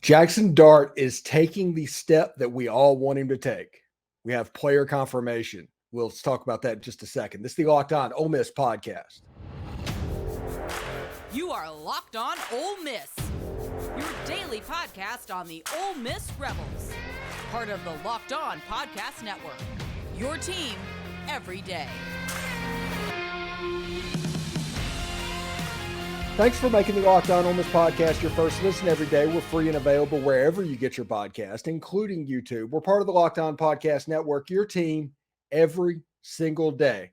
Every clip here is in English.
Jaxson Dart is taking the step that we all want him to take. We have player confirmation. We'll talk about that in just a second. This is the Locked On Ole Miss podcast. You are Locked On Ole Miss, your daily podcast on the Ole Miss Rebels, part of the Locked On Podcast Network, your team every day. Thanks for making the Locked On Ole Miss podcast your first listen every day. We're free and available wherever you get your podcast, including YouTube. We're part of the Locked On Podcast Network, your team every single day.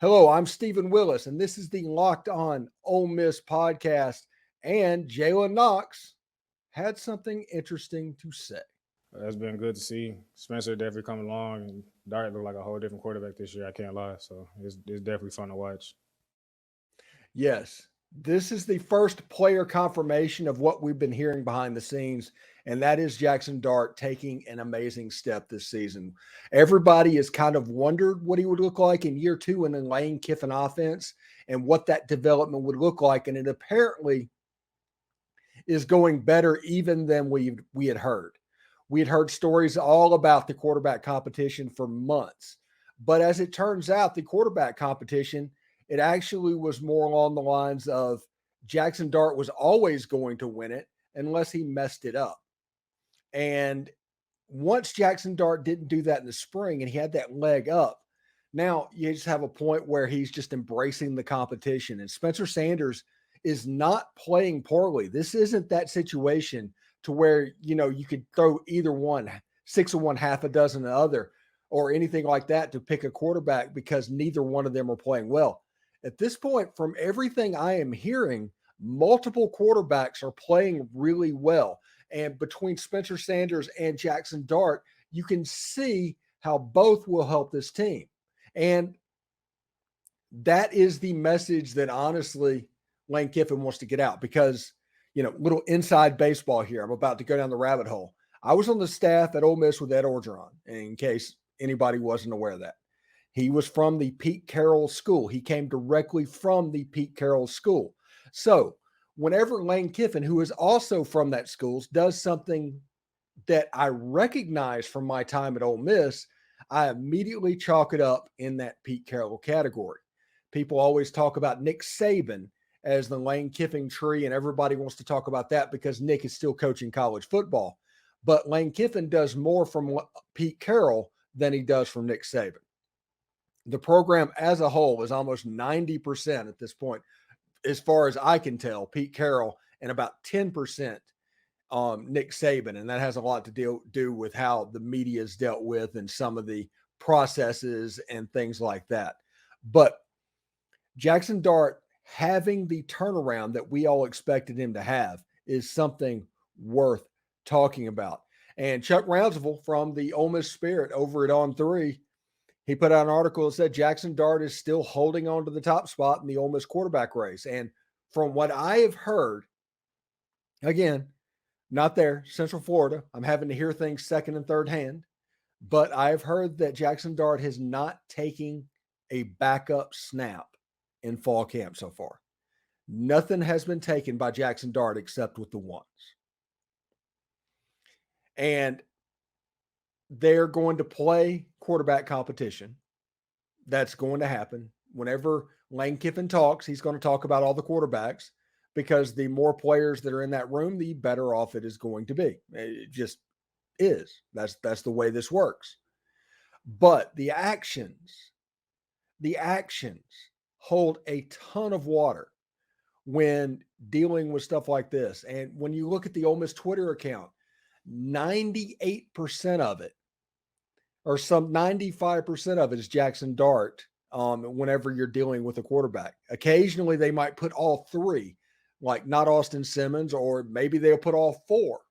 Hello, I'm Stephen Willis, and this is the Locked On Ole Miss podcast. And Jalen Knox had something interesting to say. It's been good to see Spencer definitely coming along, and Dart looked like a whole different quarterback this year. I can't lie. So it's definitely fun to watch. Yes. This is the first player confirmation of what we've been hearing behind the scenes, and that is Jaxson Dart taking an amazing step this season. Everybody has kind of wondered what he would look like in year two in the Lane Kiffin offense and what that development would look like, and it apparently is going better even than we had heard. We had heard stories all about the quarterback competition for months, but as it turns out, the quarterback competition, it actually was more along the lines of Jaxson Dart was always going to win it unless he messed it up. And once Jaxson Dart didn't do that in the spring and he had that leg up, now you just have a point where he's just embracing the competition. And Spencer Sanders is not playing poorly. This isn't that situation to where, you could throw either one, 6 of one, half a dozen of the other, or anything like that to pick a quarterback because neither one of them are playing well. At this point, from everything I am hearing, multiple quarterbacks are playing really well. And between Spencer Sanders and Jaxson Dart, you can see how both will help this team. And that is the message that honestly Lane Kiffin wants to get out because, little inside baseball here. I'm about to go down the rabbit hole. I was on the staff at Ole Miss with Ed Orgeron, in case anybody wasn't aware of that. He was from the Pete Carroll School. He came directly from the Pete Carroll School. So whenever Lane Kiffin, who is also from that school, does something that I recognize from my time at Ole Miss, I immediately chalk it up in that Pete Carroll category. People always talk about Nick Saban as the Lane Kiffin tree, and everybody wants to talk about that because Nick is still coaching college football. But Lane Kiffin does more from Pete Carroll than he does from Nick Saban. The program as a whole is almost 90% at this point, as far as I can tell, Pete Carroll, and about 10% Nick Saban. And that has a lot to do with how the media is dealt with and some of the processes and things like that. But Jaxson Dart having the turnaround that we all expected him to have is something worth talking about. And Chuck Rounsaville from the Ole Miss Spirit over at On3, he put out an article that said Jaxson Dart is still holding on to the top spot in the Ole Miss quarterback race. And from what I have heard, again, not there, Central Florida, I'm having to hear things second and third hand, but I've heard that Jaxson Dart has not taken a backup snap in fall camp so far. Nothing has been taken by Jaxson Dart except with the ones. And they're going to play quarterback competition. That's going to happen. Whenever Lane Kiffin talks, he's going to talk about all the quarterbacks because the more players that are in that room, the better off it is going to be. It just is. That's the way this works. But the actions hold a ton of water when dealing with stuff like this. And when you look at the Ole Miss Twitter account, 98% of it, or some 95% of it, is Jaxson Dart whenever you're dealing with a quarterback. Occasionally they might put all three, like not Austin Simmons, or maybe they'll put all four.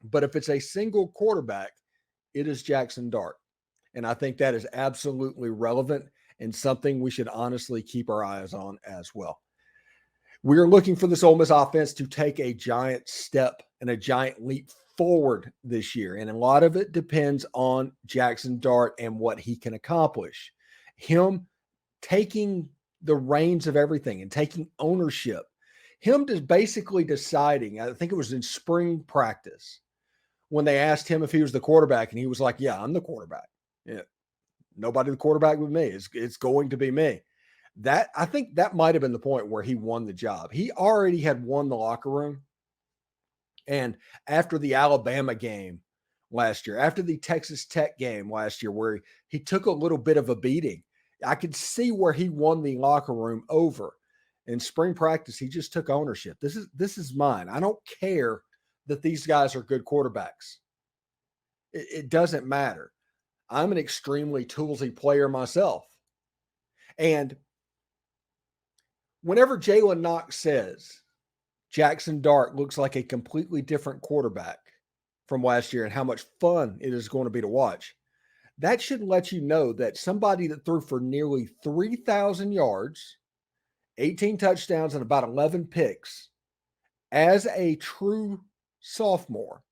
But if it's a single quarterback, it is Jaxson Dart. And I think that is absolutely relevant and something we should honestly keep our eyes on as well. We're looking for this Ole Miss offense to take a giant step and a giant leap forward this year. And a lot of it depends on Jaxson Dart and what he can accomplish. Him taking the reins of everything and taking ownership. him just basically deciding, I think it was in spring practice, when they asked him if he was the quarterback, and he was like, yeah, I'm the quarterback. Yeah, nobody the quarterback with me. It's going to be me. That, I think that might have been the point where he won the job. He already had won the locker room. And after the Alabama game last year, after the Texas Tech game last year, where he took a little bit of a beating, I could see where he won the locker room over. In spring practice, he just took ownership. This is mine. I don't care that these guys are good quarterbacks. It doesn't matter. I'm an extremely toolsy player myself. And whenever Jalen Knox says Jaxson Dart looks like a completely different quarterback from last year and how much fun it is going to be to watch, that should let you know that somebody that threw for nearly 3,000 yards, 18 touchdowns, and about 11 picks as a true sophomore,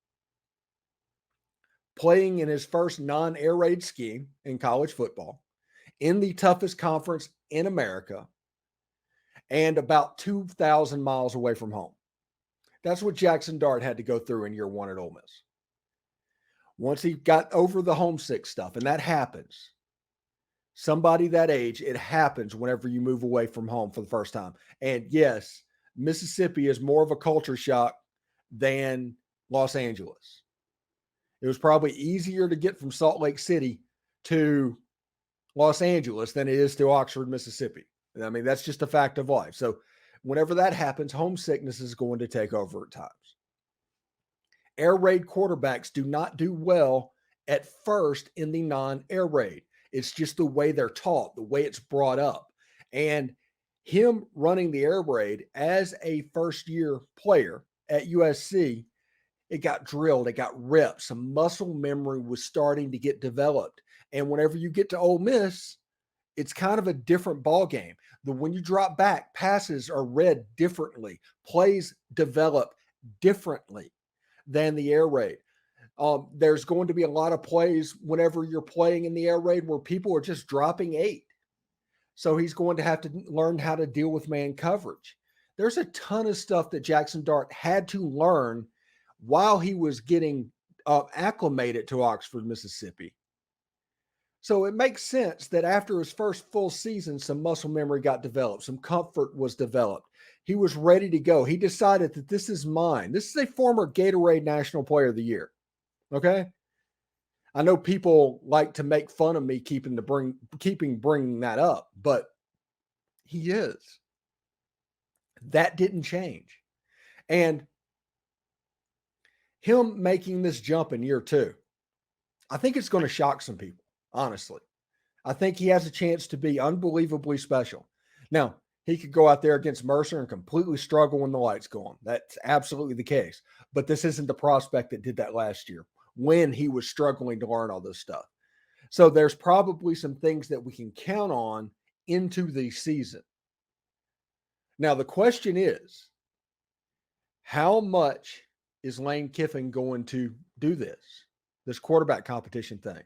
playing in his first non-air raid scheme in college football, in the toughest conference in America, and about 2,000 miles away from home. That's what Jaxson Dart had to go through in year one at Ole Miss. Once he got over the homesick stuff, and that happens, somebody that age, it happens whenever you move away from home for the first time. And yes, Mississippi is more of a culture shock than Los Angeles. It was probably easier to get from Salt Lake City to Los Angeles than it is to Oxford, Mississippi. I mean, that's just a fact of life. So whenever that happens, homesickness is going to take over at times. Air raid quarterbacks do not do well at first in the non-air raid. It's just the way they're taught, the way it's brought up. And him running the air raid as a first-year player at USC, it got drilled, it got reps. Some muscle memory was starting to get developed. And whenever you get to Ole Miss, it's kind of a different ball game. When you drop back, passes are read differently. Plays develop differently than the air raid. There's going to be a lot of plays whenever you're playing in the air raid where people are just dropping 8. So he's going to have to learn how to deal with man coverage. There's a ton of stuff that Jaxson Dart had to learn while he was getting acclimated to Oxford, Mississippi. So it makes sense that after his first full season, some muscle memory got developed, some comfort was developed. He was ready to go. He decided that this is mine. This is a former Gatorade National Player of the Year. Okay? I know people like to make fun of me keeping bringing that up, but he is. That didn't change. And him making this jump in year 2, I think it's going to shock some people, honestly. I think he has a chance to be unbelievably special. Now, he could go out there against Mercer and completely struggle when the lights go on. That's absolutely the case. But this isn't the prospect that did that last year when he was struggling to learn all this stuff. So there's probably some things that we can count on into the season. Now, the question is, how much is Lane Kiffin going to do this quarterback competition thing?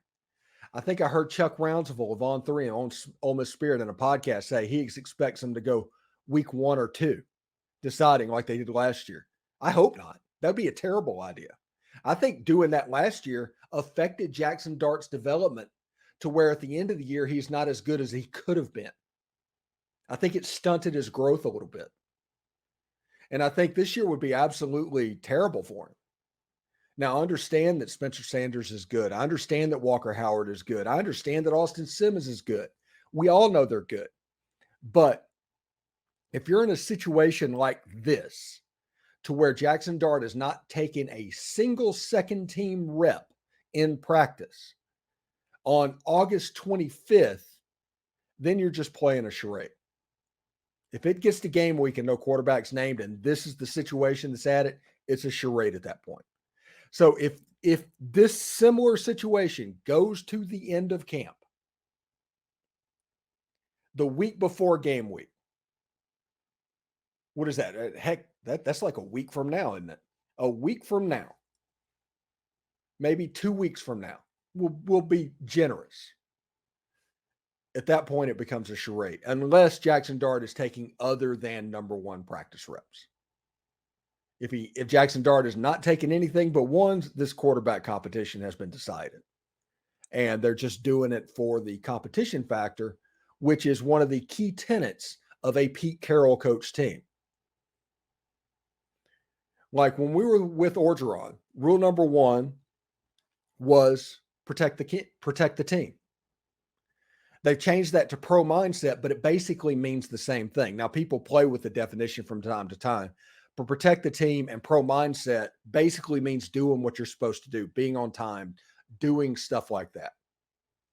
I think I heard Chuck Rounsaville of On 3 and Ole Miss Spirit in a podcast say he expects them to go week 1 or 2, deciding like they did last year. I hope not. That'd be a terrible idea. I think doing that last year affected Jaxson Dart's development to where at the end of the year, he's not as good as he could have been. I think it stunted his growth a little bit. And I think this year would be absolutely terrible for him. Now, I understand that Spencer Sanders is good. I understand that Walker Howard is good. I understand that Austin Simmons is good. We all know they're good. But if you're in a situation like this, to where Jaxson Dart is not taking a single second team rep in practice on August 25th, then you're just playing a charade. If it gets to game week and no quarterback's named and this is the situation that's at it, it's a charade at that point. So if this similar situation goes to the end of camp, the week before game week, what is that? Heck, that's like a week from now, isn't it? A week from now, maybe 2 weeks from now, we'll be generous. At that point, it becomes a charade, unless Jaxson Dart is taking other than number 1 practice reps. If Jaxson Dart is not taking anything but ones, this quarterback competition has been decided. And they're just doing it for the competition factor, which is one of the key tenets of a Pete Carroll coach team. Like when we were with Orgeron, rule number one was protect the team. They've changed that to pro mindset, but it basically means the same thing. Now, people play with the definition from time to time, but protect the team and pro mindset basically means doing what you're supposed to do, being on time, doing stuff like that.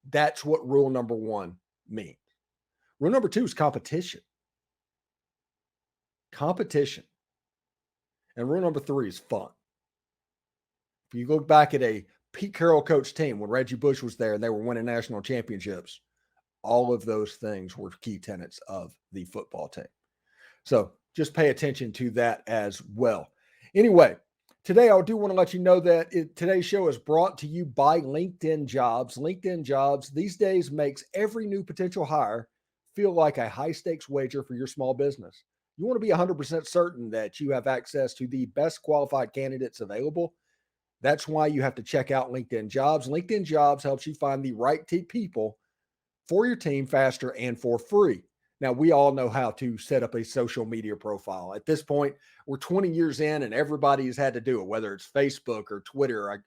That's what rule number one means. Rule number two is competition. Competition. And rule number three is fun. If you look back at a Pete Carroll coach team when Reggie Bush was there and they were winning national championships, all of those things were key tenets of the football team. So just pay attention to that as well. Anyway, today I do want to let you know that today's show is brought to you by LinkedIn Jobs. LinkedIn Jobs these days makes every new potential hire feel like a high-stakes wager for your small business. You want to be 100% certain that you have access to the best qualified candidates available. That's why you have to check out LinkedIn Jobs. LinkedIn Jobs helps you find the right people for your team faster and for free. Now, we all know how to set up a social media profile. At this point, we're 20 years in and everybody has had to do it, whether it's Facebook or Twitter. I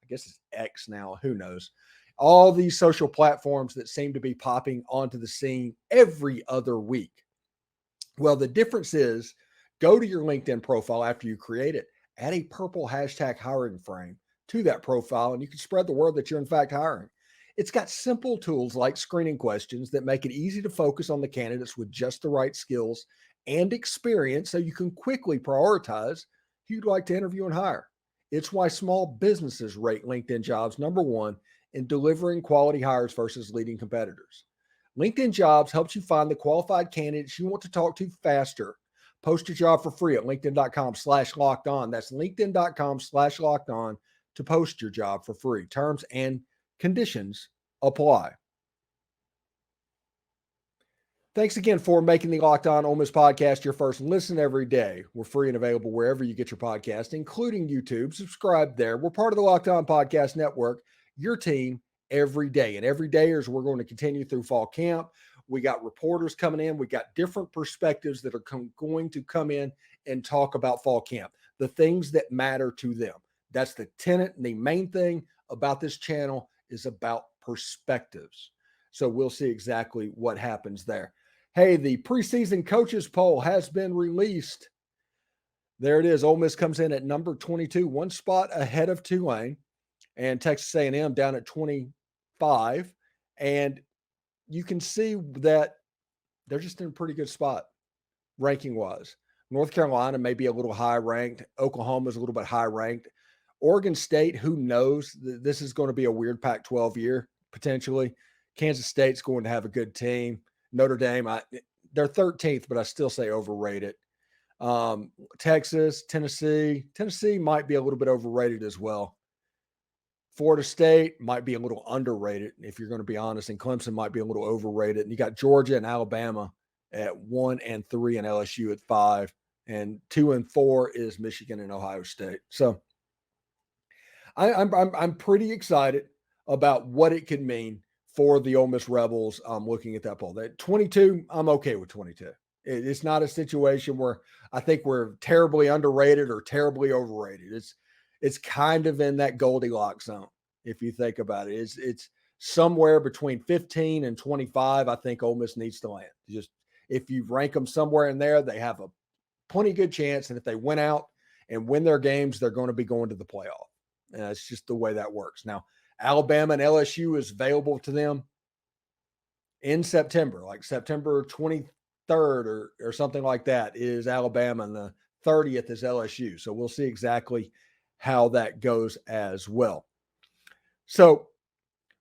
guess it's X now, who knows. All these social platforms that seem to be popping onto the scene every other week. Well, the difference is go to your LinkedIn profile after you create it, add a purple hashtag hiring frame to that profile, and you can spread the word that you're in fact hiring. It's got simple tools like screening questions that make it easy to focus on the candidates with just the right skills and experience so you can quickly prioritize who you'd like to interview and hire. It's why small businesses rate LinkedIn Jobs number one in delivering quality hires versus leading competitors. LinkedIn Jobs helps you find the qualified candidates you want to talk to faster. Post your job for free at linkedin.com/lockedon. That's linkedin.com/lockedon to post your job for free. Terms and conditions apply. Thanks again for making the Locked On Ole Miss podcast your first listen every day. We're free and available wherever you get your podcast, including YouTube. Subscribe there. We're part of the Locked On Podcast Network, your team every day. And every day as we're going to continue through fall camp. We got reporters coming in. We got different perspectives that are going to come in and talk about fall camp, the things that matter to them. That's the tenet and the main thing about this channel is about perspectives. So we'll see exactly what happens there. Hey, the preseason coaches poll has been released. There it is. Ole Miss comes in at number 22, one spot ahead of Tulane, and Texas A&M down at 25. And you can see that they're just in a pretty good spot ranking-wise. North Carolina may be a little high ranked. Oklahoma's a little bit high ranked. Oregon State, who knows? This is going to be a weird Pac-12 year, potentially. Kansas State's going to have a good team. Notre Dame, they're 13th, but I still say overrated. Texas, Tennessee might be a little bit overrated as well. Florida State might be a little underrated, if you're going to be honest, and Clemson might be a little overrated. And you got Georgia and Alabama at 1 and 3 and LSU at 5, and 2 and 4 is Michigan and Ohio State. So I'm pretty excited about what it could mean for the Ole Miss Rebels. Looking at that poll, that 22, I'm okay with 22. It's not a situation where I think we're terribly underrated or terribly overrated. It's kind of in that Goldilocks zone. If you think about it, it's somewhere between 15 and 25. I think Ole Miss needs to land. Just if you rank them somewhere in there, they have a plenty good chance. And if they win out and win their games, they're going to be going to the playoff. And that's just the way that works. Now, Alabama and LSU is available to them in September, like September 23rd or something like that is Alabama, and the 30th is LSU. So we'll see exactly how that goes as well. So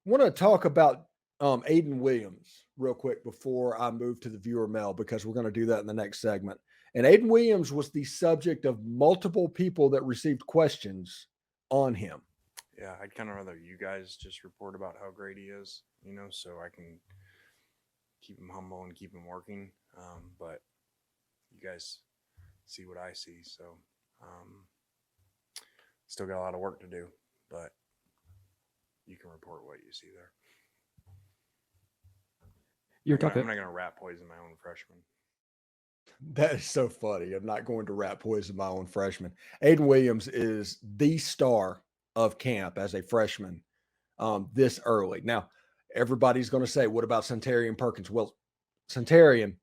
I want to talk about Ayden Williams real quick before I move to the viewer mail, because we're going to do that in the next segment. And Ayden Williams was the subject of multiple people that received questions on him. Yeah, I'd kind of rather you guys just report about how great he is, so I can keep him humble and keep him working. But you guys see what I see. So Still got a lot of work to do, but you can report what you see there. You're I'm talking. not going to rat poison my own freshman. That is so funny. I'm not going to rat poison my own freshman. Ayden Williams is the star of camp as a freshman this early. Now, everybody's going to say, what about Centarian Perkins? Well, Centarian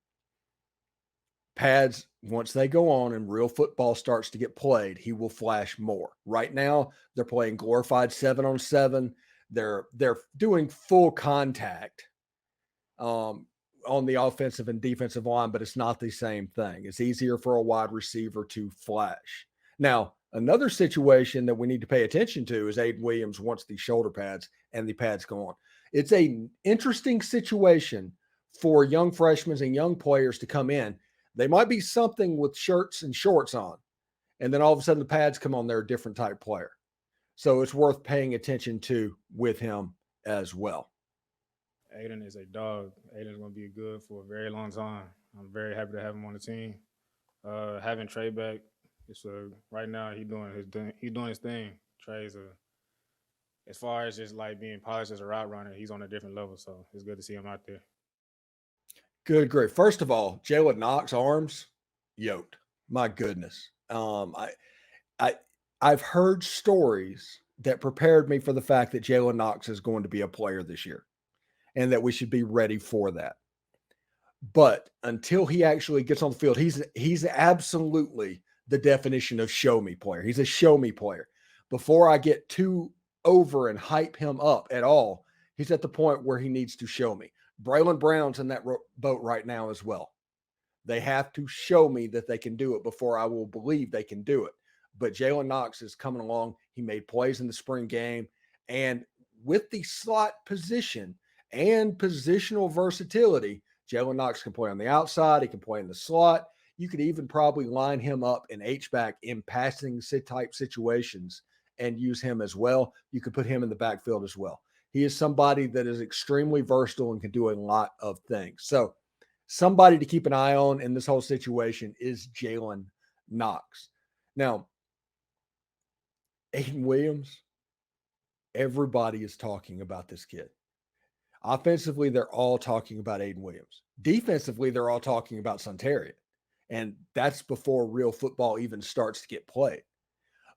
pads, once they go on and real football starts to get played, he will flash more. Right now, they're playing glorified 7-on-7. They're doing full contact on the offensive and defensive line, but it's not the same thing. It's easier for a wide receiver to flash. Now, another situation that we need to pay attention to is Ayden Williams wants the shoulder pads and the pads go on. It's an interesting situation for young freshmen and young players to come in. They might be something with shirts and shorts on, and then all of a sudden the pads come on, they're a different type player. So it's worth paying attention to with him as well. Ayden is a dog. Ayden's going to be good for a very long time. I'm very happy to have him on the team. Having Trey back, right now he's doing his thing. Trey's as far as just like being polished as a route runner, he's on a different level. So it's good to see him out there. Good, great. First of all, Jalen Knox arms yoked. My goodness. I've heard stories that prepared me for the fact that Jalen Knox is going to be a player this year, and that we should be ready for that. But until he actually gets on the field, he's absolutely the definition of show me player. He's a show me player. Before I get too over and hype him up at all, he's at the point where he needs to show me. Braylon Brown's in that boat right now as well. They have to show me that they can do it before I will believe they can do it. But Jalen Knox is coming along. He made plays in the spring game. And with the slot position and positional versatility, Jalen Knox can play on the outside. He can play in the slot. You could even probably line him up in H-back in passing type situations and use him as well. You could put him in the backfield as well. He is somebody that is extremely versatile and can do a lot of things. So somebody to keep an eye on in this whole situation is Jalen Knox. Now, Ayden Williams, everybody is talking about this kid. Offensively, they're all talking about Ayden Williams. Defensively, they're all talking about Centarian. And that's before real football even starts to get played.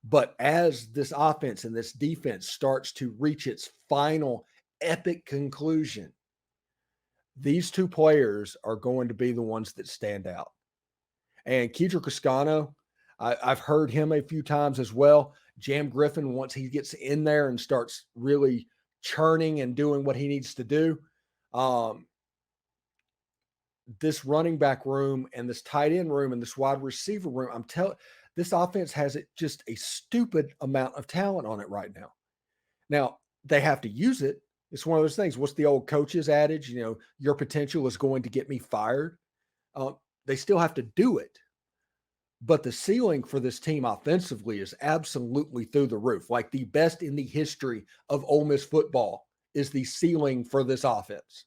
But as this offense and this defense starts to reach its final epic conclusion, these two players are going to be the ones that stand out. And Kedra Cascano, I've heard him a few times as well. Jam Griffin, once he gets in there and starts really churning and doing what he needs to do, this running back room and this tight end room and this wide receiver room, this offense has just a stupid amount of talent on it right now. Now, they have to use it. It's one of those things. What's the old coach's adage? Your potential is going to get me fired. They still have to do it. But the ceiling for this team offensively is absolutely through the roof. Like the best in the history of Ole Miss football is the ceiling for this offense.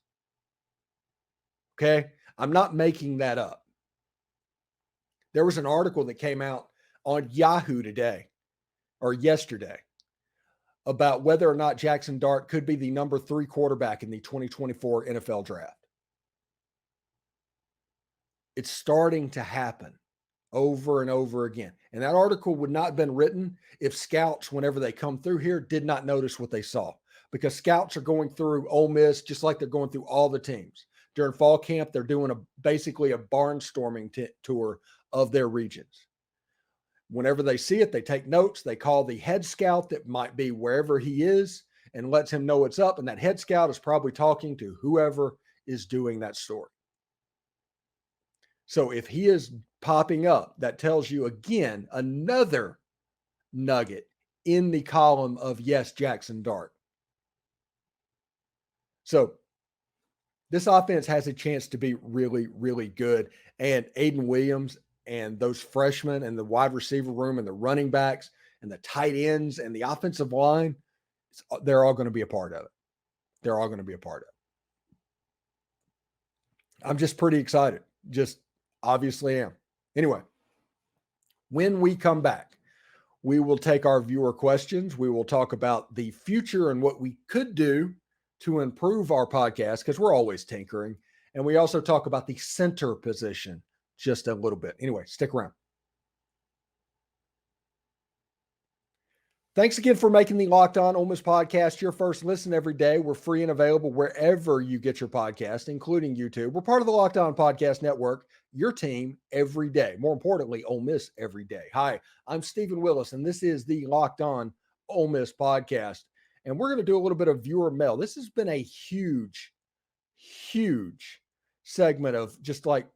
Okay? I'm not making that up. There was an article that came out on Yahoo today or yesterday about whether or not Jaxson Dart could be the number 3 quarterback in the 2024 NFL draft. It's starting to happen over and over again. And that article would not have been written if scouts, whenever they come through here, did not notice what they saw. Because scouts are going through Ole Miss just like they're going through all the teams. During fall camp, they're doing basically a barnstorming tour of their regions. Whenever they see it, they take notes. They call the head scout that might be wherever he is and lets him know what's up. And that head scout is probably talking to whoever is doing that story. So if he is popping up, that tells you, again, another nugget in the column of, yes, Jaxson Dart. So this offense has a chance to be really, really good. And Ayden Williams and those freshmen and the wide receiver room and the running backs and the tight ends and the offensive line, they're all going to be a part of it. They're all going to be a part of it. I'm just pretty excited. Just obviously am. Anyway, When we come back, we will take our viewer questions. We will talk about the future and what we could do to improve our podcast, because we're always tinkering. And we also talk about the center position just a little bit. Anyway, stick around. Thanks again for making the Locked On Ole Miss podcast your first listen every day. We're free and available wherever you get your podcast, including YouTube. We're part of the Locked On Podcast Network, your team every day. More importantly, Ole Miss every day. Hi, I'm Stephen Willis, and this is the Locked On Ole Miss podcast. And we're going to do a little bit of viewer mail. This has been a huge segment of just like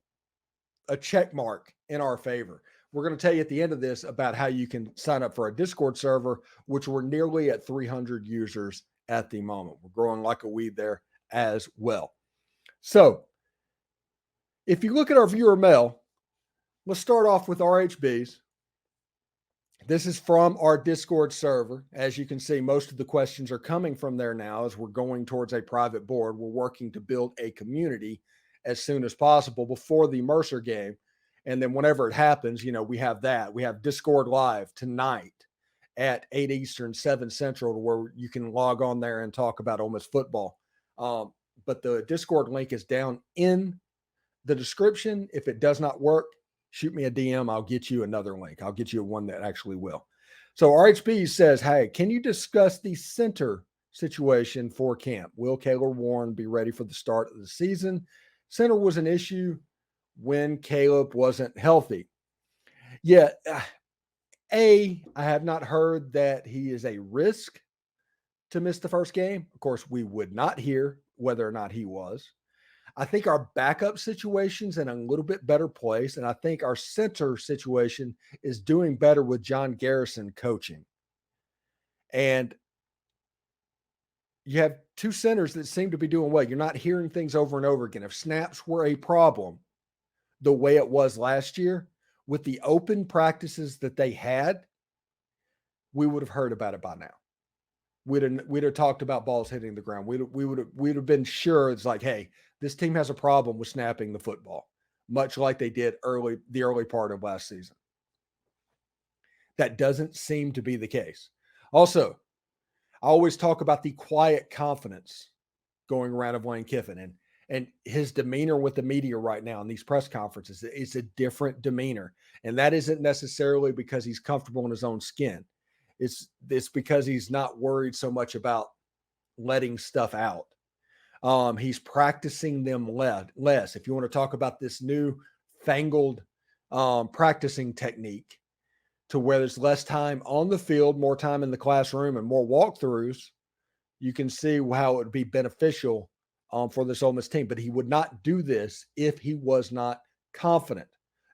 a check mark in our favor. We're going to tell you at the end of this about how you can sign up for a Discord server, which we're nearly at 300 users at the moment. We're growing like a weed there as well. So if you look at our viewer mail, let's start off with RHBs. This is from our Discord server. As you can see, most of the questions are coming from there now as we're going towards a private board. We're working to build a community as soon as possible before the Mercer game. And then whenever it happens, we have that. We have Discord Live tonight at 8 Eastern, 7 Central, where you can log on there and talk about Ole Miss football. But the Discord link is down in the description. If it does not work, shoot me a DM. I'll get you another link. I'll get you one that actually will. So RHB says, hey, can you discuss the center situation for camp? Will Caleb Warren be ready for the start of the season? Center was an issue when Caleb wasn't healthy. Yeah, I have not heard that he is a risk to miss the first game. Of course, we would not hear whether or not he was. I think our backup situation's in a little bit better place, and I think our center situation is doing better with John Garrison coaching. And you have two centers that seem to be doing well. You're not hearing things over and over again. If snaps were a problem the way it was last year, with the open practices that they had, we would have heard about it by now. We'd have talked about balls hitting the ground. We'd have been sure it's like, hey, this team has a problem with snapping the football, much like they did the early part of last season. That doesn't seem to be the case. Also, I always talk about the quiet confidence going around of Lane Kiffin, and his demeanor with the media right now in these press conferences is a different demeanor. And that isn't necessarily because he's comfortable in his own skin. It's because he's not worried so much about letting stuff out. He's practicing them less. If you want to talk about this new fangled practicing technique to where there's less time on the field, more time in the classroom, and more walkthroughs, you can see how it would be beneficial for this Ole Miss team. But he would not do this if he was not confident.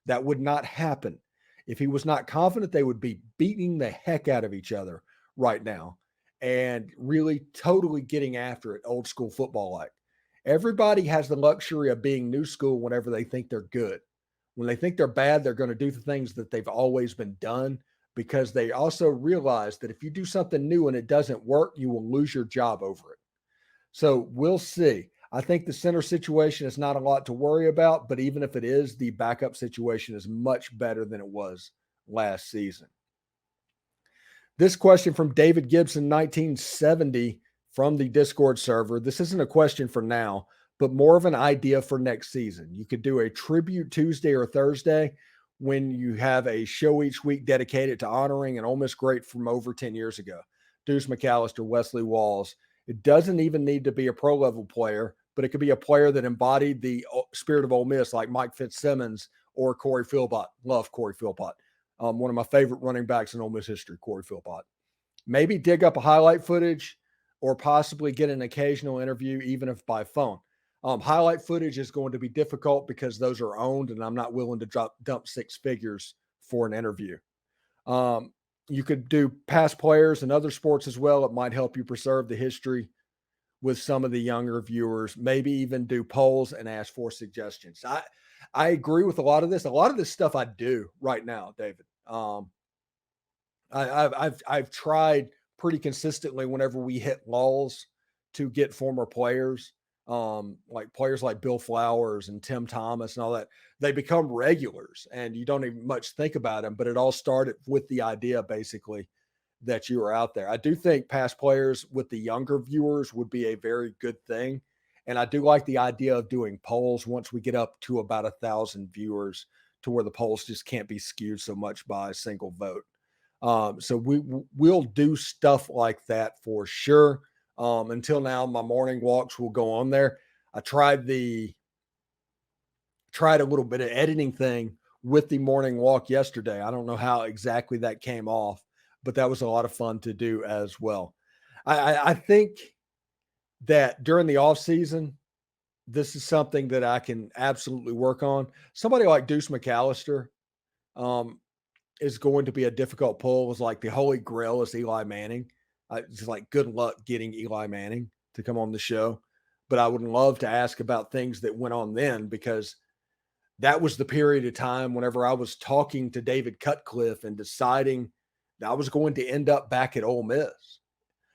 That would not happen. If he was not confident, they would be beating the heck out of each other right now and really totally getting after it old school football like. Everybody has the luxury of being new school whenever they think they're good. When they think they're bad, they're going to do the things that they've always been done, because they also realize that if you do something new and it doesn't work, you will lose your job over it. So we'll see. I think the center situation is not a lot to worry about, but even if it is, the backup situation is much better than it was last season. This question from David Gibson, 1970, from the Discord server. This isn't a question for now, but more of an idea for next season. You could do a tribute Tuesday or Thursday when you have a show each week dedicated to honoring an Ole Miss great from over 10 years ago. Deuce McAllister, Wesley Walls. It doesn't even need to be a pro level player, but it could be a player that embodied the spirit of Ole Miss, like Mike Fitzsimmons or Corey Philpott. Love Corey Philpott. One of my favorite running backs in Ole Miss history, Corey Philpott. Maybe dig up a highlight footage or possibly get an occasional interview, even if by phone. Highlight footage is going to be difficult because those are owned, and I'm not willing to dump six figures for an interview. You could do past players and other sports as well. It might help you preserve the history with some of the younger viewers. Maybe even do polls and ask for suggestions. I agree with a lot of this. A lot of this stuff I do right now, David. I've tried pretty consistently whenever we hit lulls to get former players like players like Bill Flowers and Tim Thomas and all that, they become regulars and you don't even much think about them, but it all started with the idea basically that you were out there. I do think past players with the younger viewers would be a very good thing. And I do like the idea of doing polls once we get up to about 1,000 viewers to where the polls just can't be skewed so much by a single vote. So we'll do stuff like that for sure. Until now, my morning walks will go on there. I tried a little bit of editing thing with the morning walk yesterday. I don't know how exactly that came off, but that was a lot of fun to do as well. I think that during the off season, this is something that I can absolutely work on. Somebody like Deuce McAllister is going to be a difficult pull. It's like the holy grail is Eli Manning. Just like good luck getting Eli Manning to come on the show. But I would love to ask about things that went on then, because that was the period of time whenever I was talking to David Cutcliffe and deciding that I was going to end up back at Ole Miss.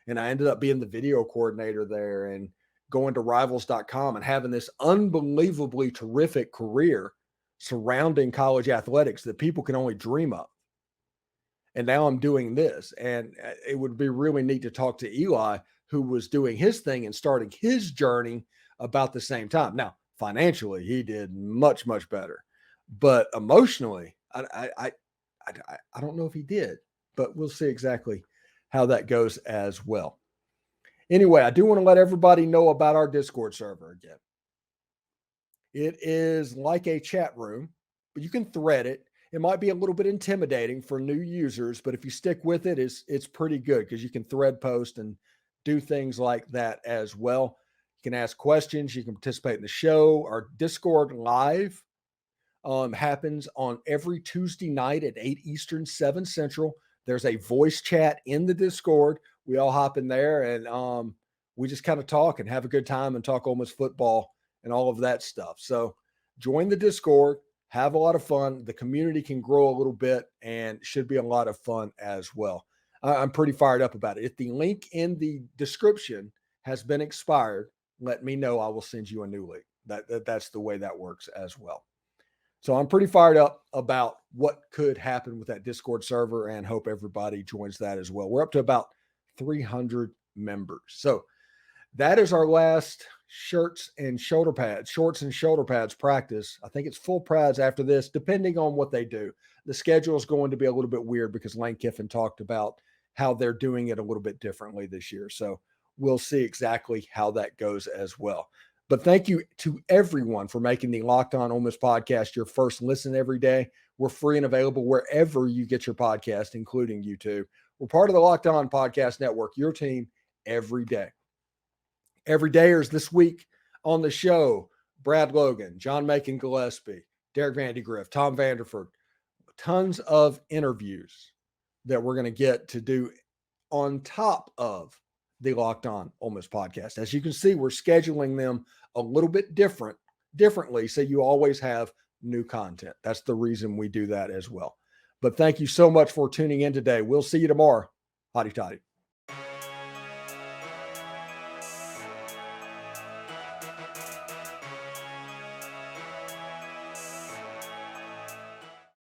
And I ended up being the video coordinator there and going to rivals.com and having this unbelievably terrific career surrounding college athletics that people can only dream of. And now I'm doing this. And it would be really neat to talk to Eli, who was doing his thing and starting his journey about the same time. Now, financially, he did much, much better. But emotionally, I don't know if he did, but we'll see exactly how that goes as well. Anyway, I do want to let everybody know about our Discord server again. It is like a chat room, but you can thread it. It might be a little bit intimidating for new users, but if you stick with it, it's pretty good because you can thread post and do things like that as well. You can ask questions. You can participate in the show. Our Discord live happens on every Tuesday night at 8 Eastern, 7 Central. There's a voice chat in the Discord. We all hop in there and we just kind of talk and have a good time and talk Ole Miss football and all of that stuff. So join the Discord. Have a lot of fun. The community can grow a little bit and should be a lot of fun as well. I'm pretty fired up about it. If the link in the description has been expired, let me know. I will send you a new link. That's the way that works as well. So I'm pretty fired up about what could happen with that Discord server and hope everybody joins that as well. We're up to about 300 members. So that is our last shorts and shoulder pads practice. I think it's full pads after this, depending on what they do. The schedule is going to be a little bit weird because Lane Kiffin talked about how they're doing it a little bit differently this year. So we'll see exactly how that goes as well. But thank you to everyone for making the Locked On Ole Miss podcast your first listen every day. We're free and available wherever you get your podcast, including YouTube. We're part of the Locked On Podcast Network, your team every day. Everydayers this week on the show: Brad Logan, John Macon Gillespie, Derek Vandergriff, Tom Vanderford. Tons of interviews that we're going to get to do on top of the Locked On Ole Miss podcast. As you can see, we're scheduling them a little bit differently, so you always have new content. That's the reason we do that as well. But thank you so much for tuning in today. We'll see you tomorrow. Hotty toddy.